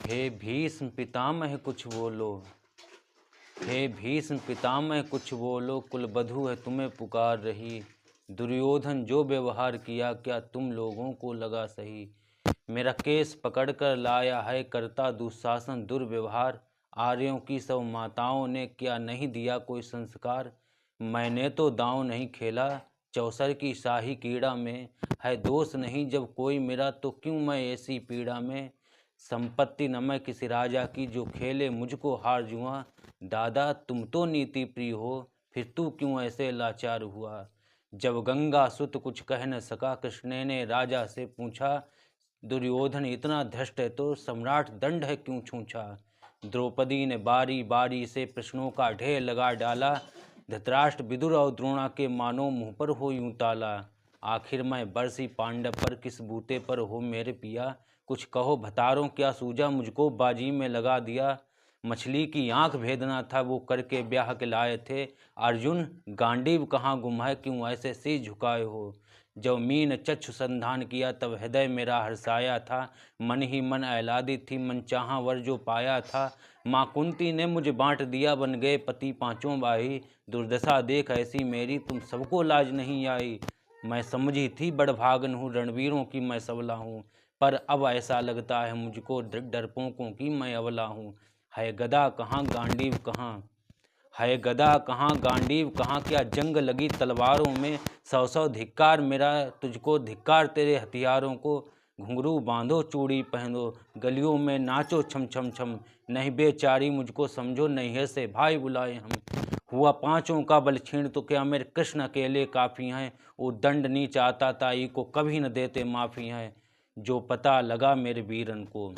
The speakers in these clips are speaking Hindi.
हे भीष्म पितामह कुछ बोलो, हे भीष्म पितामह कुछ बोलो, कुलवधू है तुम्हें पुकार रही। दुर्योधन जो व्यवहार किया क्या तुम लोगों को लगा सही। मेरा केस पकड़कर लाया है करता दुशासन दुर्व्यवहार। आर्यों की सब माताओं ने क्या नहीं दिया कोई संस्कार। मैंने तो दांव नहीं खेला चौसर की शाही कीड़ा में। है दोष नहीं जब कोई मेरा तो क्यों मैं ऐसी पीड़ा में। संपत्ति न मैं किसी राजा की जो खेले मुझको हार जुआ। दादा तुम तो नीति प्रिय हो फिर तू क्यों ऐसे लाचार हुआ। जब गंगा सुत कुछ कह न सका कृष्ण ने राजा से पूछा। दुर्योधन इतना धृष्ट है तो सम्राट दंड है क्यों छूछा। द्रौपदी ने बारी बारी से प्रश्नों का ढेर लगा डाला। धृतराष्ट्र विदुर और द्रोणा के मानो मुंह पर हो यूं ताला। आखिर मैं बरसी पांडव पर किस बूते पर हो मेरे पिया। कुछ कहो भतारों क्या सूझा मुझको बाजी में लगा दिया। मछली की आंख भेदना था वो करके ब्याह के लाए थे। अर्जुन गांडीव कहाँ गुम है क्यों ऐसे शीश झुकाए हो। जब मीन चक्षु संधान किया तब हृदय मेरा हर्षाया था। मन ही मन आह्लादी थी मन चाहा वर जो पाया था। माँ कुंती ने मुझे बांट दिया बन गए पति पांचों भाई। दुर्दशा देख ऐसी मेरी तुम सबको लाज नहीं आई। मैं समझी थी बड़भागन हूँ रणवीरों की मैं सबला हूँ। पर अब ऐसा लगता है मुझको डरपोकों की मैं अबला हूँ। है गदा कहाँ गांडीव कहाँ, है गदा कहाँ गांडीव कहाँ। क्या जंग लगी तलवारों में सौ सौ धिक्कार मेरा तुझको धिक्कार तेरे हथियारों को। घुंघरू बांधो चूड़ी पहनो गलियों में नाचो छम छम छम। नहीं बेचारी मुझको समझो नैहर से भाई बुलाए हम। हुआ पांचों का बल छीण तो क्या मेरे कृष्ण अकेले काफ़ी हैं। वो दंड नीच आता ताई को कभी न देते माफ़ी हैं। जो पता लगा मेरे वीरन को,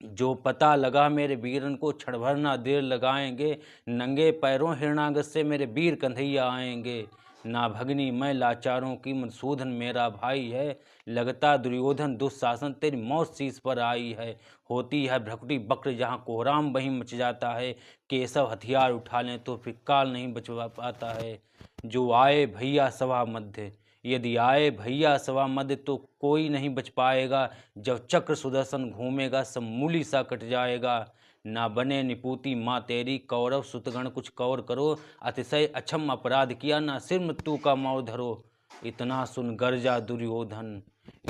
जो पता लगा मेरे वीरन को क्षण भर ना देर लगाएंगे। नंगे पैरों हिरणांगद से मेरे वीर कन्हैया आएंगे। ना भगनी मैं लाचारों की मधुसूदन मेरा भाई है। लगता दुर्योधन दुशासन तेरी मौत शीश पर आई है। होती है भ्रकुटी बक्र जहाँ कोहराम वहीं मच जाता है। केशव हथियार उठा लें तो फिर काल नहीं बच पाता है। जो आए भैया सभा मध्य, यदि आए भैया सभा मध्य तो कोई नहीं बच पाएगा। जब चक्र सुदर्शन घूमेगा सब मूली सा कट जाएगा। ना बने निपूती माँ तेरी कौरव सुतगण कुछ कौर करो। अतिशय अक्षम अपराध किया ना सिर मृत्यु का मोर धरो। इतना सुन गर्जा दुर्योधन,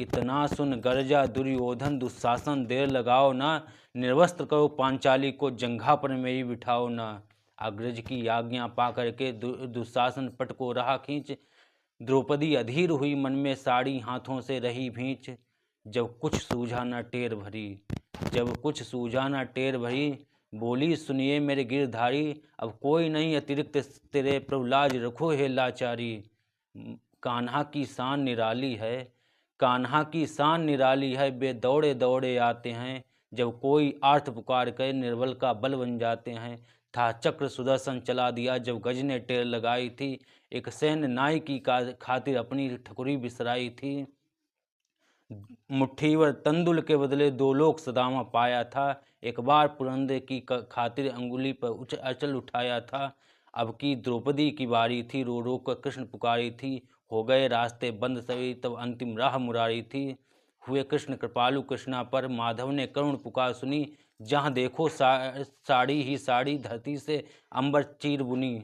इतना सुन गर्जा दुर्योधन। दुशासन देर लगाओ ना, निर्वस्त्र करो पांचाली को जंघा पर मेरी बिठाओ ना। अग्रज की आज्ञा पा करके दुशासन पट को रहा खींच। द्रौपदी अधीर हुई मन में साड़ी हाथों से रही भींच। जब कुछ सूझा न टेर भरी, जब कुछ सूझा न टेर भरी। बोली सुनिए मेरे गिरधारी अब कोई नहीं अतिरिक्त तेरे प्रभु लाज रखो हे लाचारी। कान्हा की शान निराली है, कान्हा की शान निराली है। वे दौड़े दौड़े आते हैं जब कोई आर्त पुकार कर निर्बल का बल बन जाते हैं। था चक्र सुदर्शन चला दिया जब गज ने टेर लगाई थी। एक सैन्य नाई की खातिर अपनी ठकुरी बिसराई थी। मुट्ठी भर तंदुल के बदले दो लोक सदामा पाया था। एक बार पुरंदर की खातिर अंगुली पर अचल उठाया था। अब की द्रौपदी की बारी थी रो रो कर कृष्ण पुकारी थी। हो गए रास्ते बंद सभी तब अंतिम राह मुरारी थी। हुए कृष्ण कृपालु कृष्णा पर माधव ने करुण पुकार सुनी। जहाँ देखो साड़ी ही साड़ी धरती से अंबर चीर बुनी।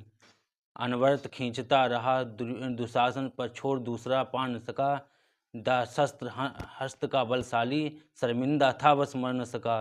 अनवरत खींचता रहा दुशासन पर छोड़ दूसरा पा न सका। दाशस्त्र हस्त का बलशाली शर्मिंदा था बस मर न सका।